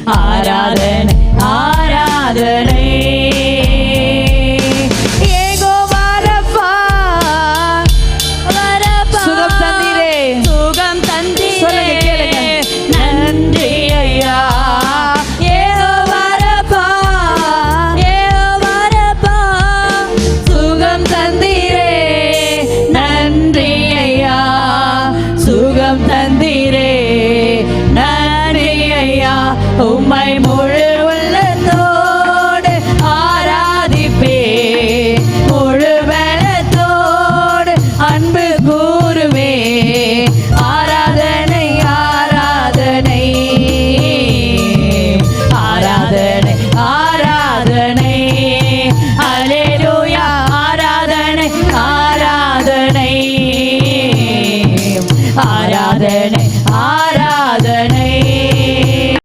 ஆராதனை ஆராதனை. சுகம் தந்தீரே, சுகம் தந்தீரே, நன்றி ஐயா. சுகம் தந்தீரே, நன்றி ஐயா. சுகம் தந்தீரே, நன்றி ஐயா. உம்மை முழு